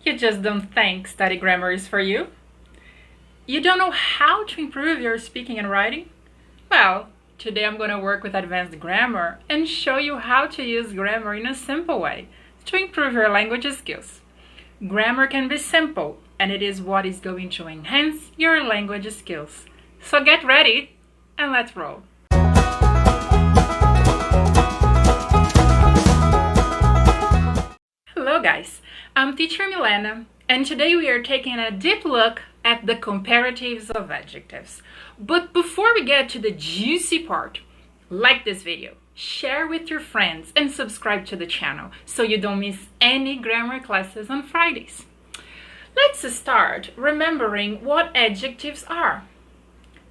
You just don't think study grammar is for you? You don't know how to improve your speaking and writing? Well, today I'm going to work with advanced grammar and show you how to use grammar in a simple way to improve your language skills. Grammar can be simple, and it is what is going to enhance your language skills. So get ready and let's roll. Hello guys, I'm teacher Milena, and today we are taking a deep look at the comparatives of adjectives. But before we get to the juicy part, like this video, share with your friends and subscribe to the channel so you don't miss any grammar classes on Fridays. Let's start remembering what adjectives are.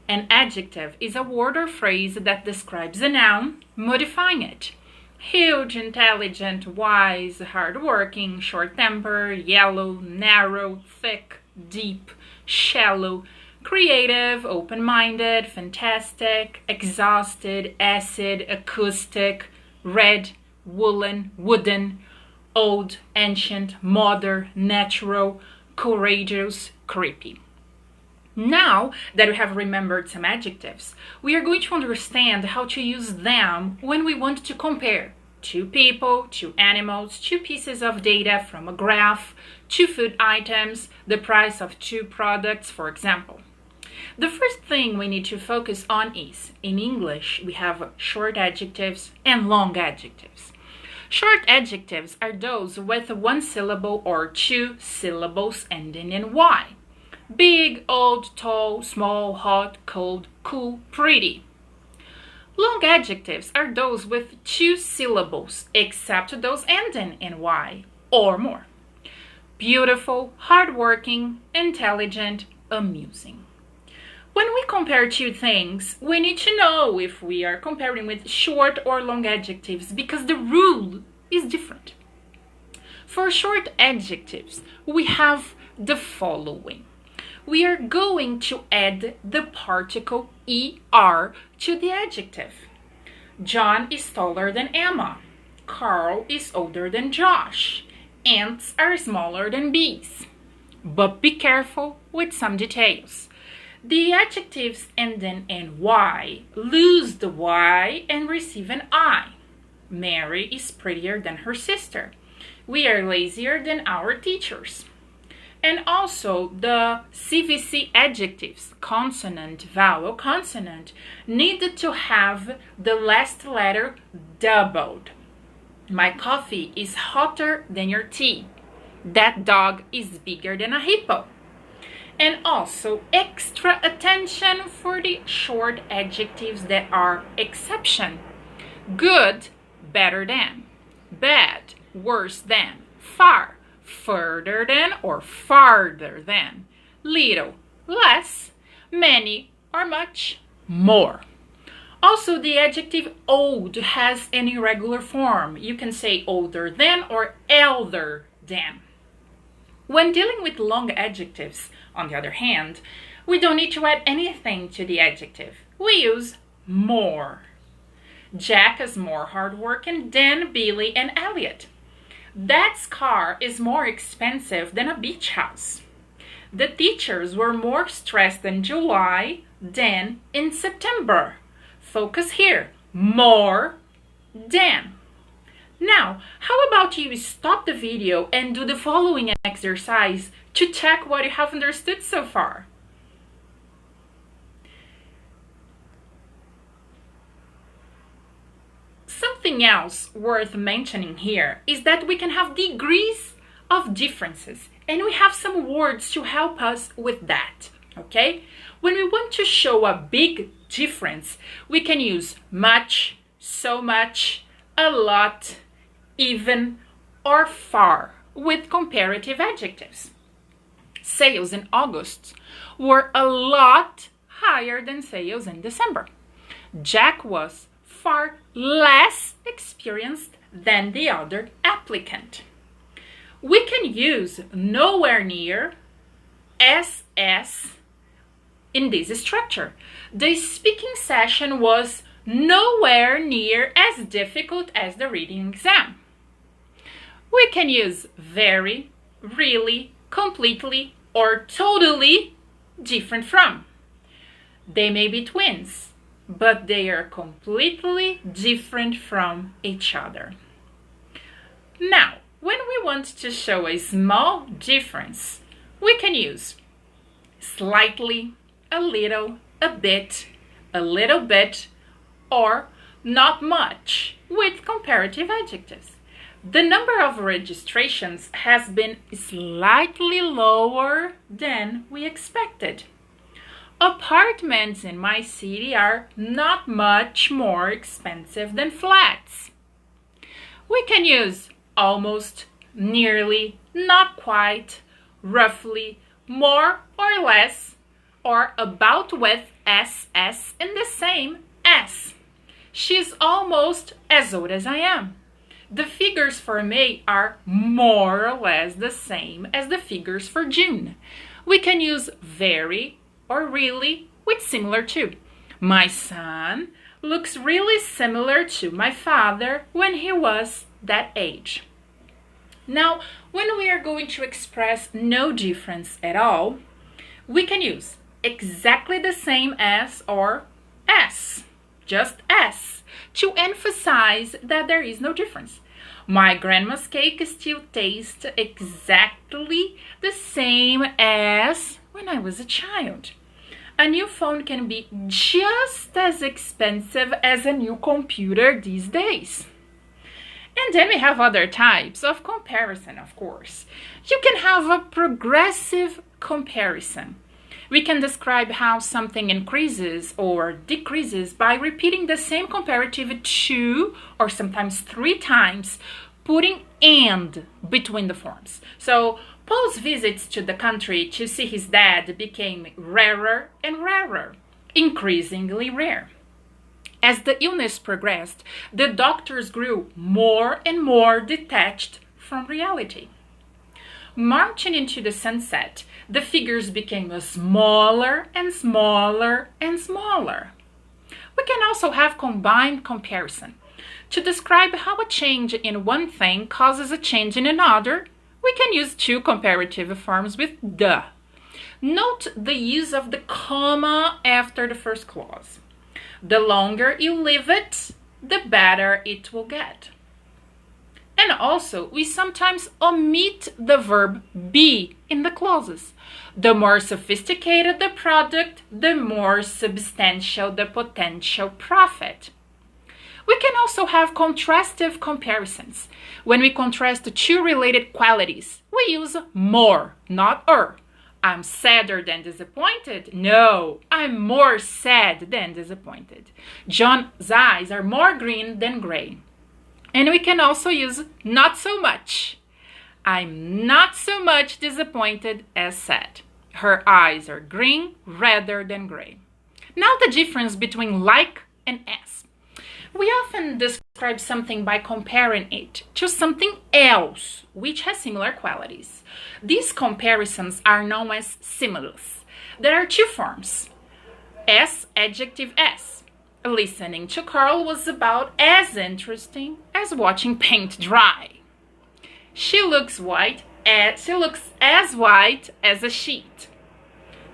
An adjective is a word or phrase that describes a noun, modifying it. Huge, intelligent, wise, hardworking, short-tempered, yellow, narrow, thick, deep, shallow, creative, open-minded, fantastic, exhausted, acid, acoustic, red, woolen, wooden, old, ancient, modern, natural, courageous, creepy. Now that we have remembered some adjectives, we are going to understand how to use them when we want to compare two people, two animals, two pieces of data from a graph, two food items, the price of two products, for example. The first thing we need to focus on is, in English, we have short adjectives and long adjectives. Short adjectives are those with one syllable or two syllables ending in Y. Big, old, tall, small, hot, cold, cool, pretty. Long adjectives are those with two syllables, except those ending in Y or more. Beautiful, hardworking, intelligent, amusing. When we compare two things, we need to know if we are comparing with short or long adjectives because the rule is different. For short adjectives, we have the following. We are going to add the particle ER to the adjective. John is taller than Emma. Carl is older than Josh. Ants are smaller than bees. But be careful with some details. The adjectives ending in Y lose the Y and receive an I. Mary is prettier than her sister. We are lazier than our teachers. And also the CVC adjectives, consonant, vowel, consonant, need to have the last letter doubled. My coffee is hotter than your tea. That dog is bigger than a hippo. And also extra attention for the short adjectives that are exception. Good, better than. Bad, worse than. Far, further than or farther than. Little, less. Many or much, more. Also, the adjective old has an irregular form. You can say older than or elder than. When dealing with long adjectives, on the other hand, we don't need to add anything to the adjective. We use more. Jack is more hardworking than Billy and Elliot. Dad's car is more expensive than a beach house. The teachers were more stressed in July than in September. Focus here. More than. Now, how about you stop the video and do the following exercise to check what you have understood so far? Something else worth mentioning here is that we can have degrees of differences, and we have some words to help us with that, okay? When we want to show a big difference, we can use much, so much, a lot, even, or far with comparative adjectives. Sales in August were a lot higher than sales in December. Jack was far less experienced than the other applicant. We can use nowhere near, SS, in this structure. The speaking session was nowhere near as difficult as the reading exam. We can use very, really, completely, or totally different from. They may be twins, but they are completely different from each other. Now, when we want to show a small difference, we can use slightly, a little bit, or not much with comparative adjectives. The number of registrations has been slightly lower than we expected. Apartments in my city are not much more expensive than flats. We can use almost, nearly, not quite, roughly, more or less, or about with SS in the same as. She's almost as old as I am. The figures for May are more or less the same as the figures for June. We can use very or really with similar to. My son looks really similar to my father when he was that age. Now, when we are going to express no difference at all, we can use exactly the same as or as, just as, to emphasize that there is no difference. My grandma's cake still tastes exactly the same as when I was a child. A new phone can be just as expensive as a new computer these days. And then we have other types of comparison, of course. You can have a progressive comparison. We can describe how something increases or decreases by repeating the same comparative 2 or sometimes 3 times, putting and between the forms. So, Paul's visits to the country to see his dad became rarer and rarer, increasingly rare. As the illness progressed, the doctors grew more and more detached from reality. Marching into the sunset, the figures became smaller and smaller and smaller. We can also have combined comparison. To describe how a change in one thing causes a change in another, we can use 2 comparative forms with the. Note the use of the comma after the first clause. The longer you leave it, the better it will get. And also, we sometimes omit the verb be in the clauses. The more sophisticated the product, the more substantial the potential profit. We can also have contrastive comparisons. When we contrast 2 related qualities, we use more, not er. I'm sadder than disappointed? No, I'm more sad than disappointed. John's eyes are more green than gray. And we can also use not so much. I'm not so much disappointed as sad. Her eyes are green rather than gray. Now the difference between like and as. We often describe something by comparing it to something else, which has similar qualities. These comparisons are known as similes. There are 2 forms. As, adjective as. Listening to Carl was about as interesting as watching paint dry. She looks as white as a sheet.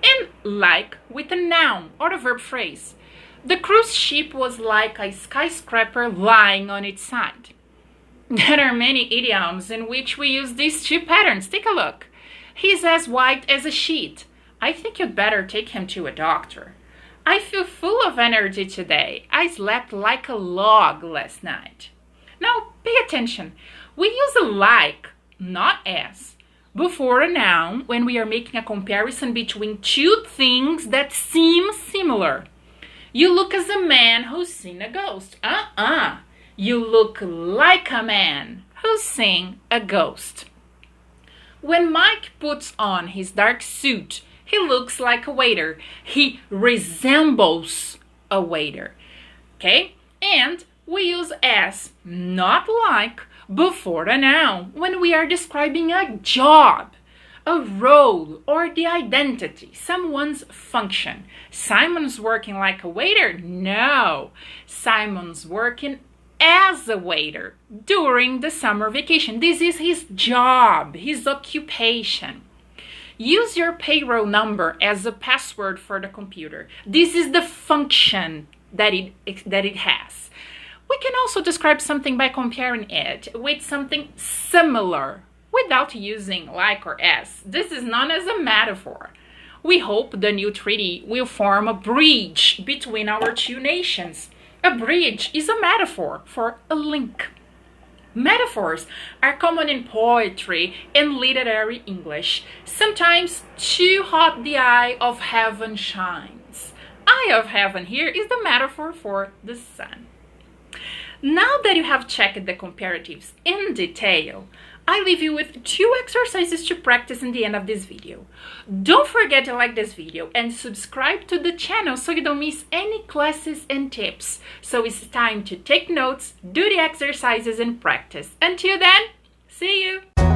And like with a noun or a verb phrase. The cruise ship was like a skyscraper lying on its side. There are many idioms in which we use these 2 patterns. Take a look. He's as white as a sheet. I think you'd better take him to a doctor. I feel full of energy today. I slept like a log last night. Now, pay attention. We use a like, not as, before a noun when we are making a comparison between 2 things that seem similar. You look as a man who's seen a ghost. You look like a man who's seen a ghost. When Mike puts on his dark suit, he looks like a waiter. He resembles a waiter. Okay? And we use as, not like, before a noun when we are describing a job, a role, or the identity, someone's function. Simon's working like a waiter? No. Simon's working as a waiter during the summer vacation. This is his job, his occupation. Use your payroll number as a password for the computer. This is the function that it has. We can also describe something by comparing it with something similar without using like or as. This is known as a metaphor. We hope the new treaty will form a bridge between our two nations. A bridge is a metaphor for a link. Metaphors are common in poetry and literary English. Sometimes too hot the eye of heaven shines. Eye of heaven here is the metaphor for the sun. Now that you have checked the comparatives in detail, I leave you with 2 exercises to practice in the end of this video. Don't forget to like this video and subscribe to the channel so you don't miss any classes and tips. So it's time to take notes, do the exercises and practice. Until then, see you!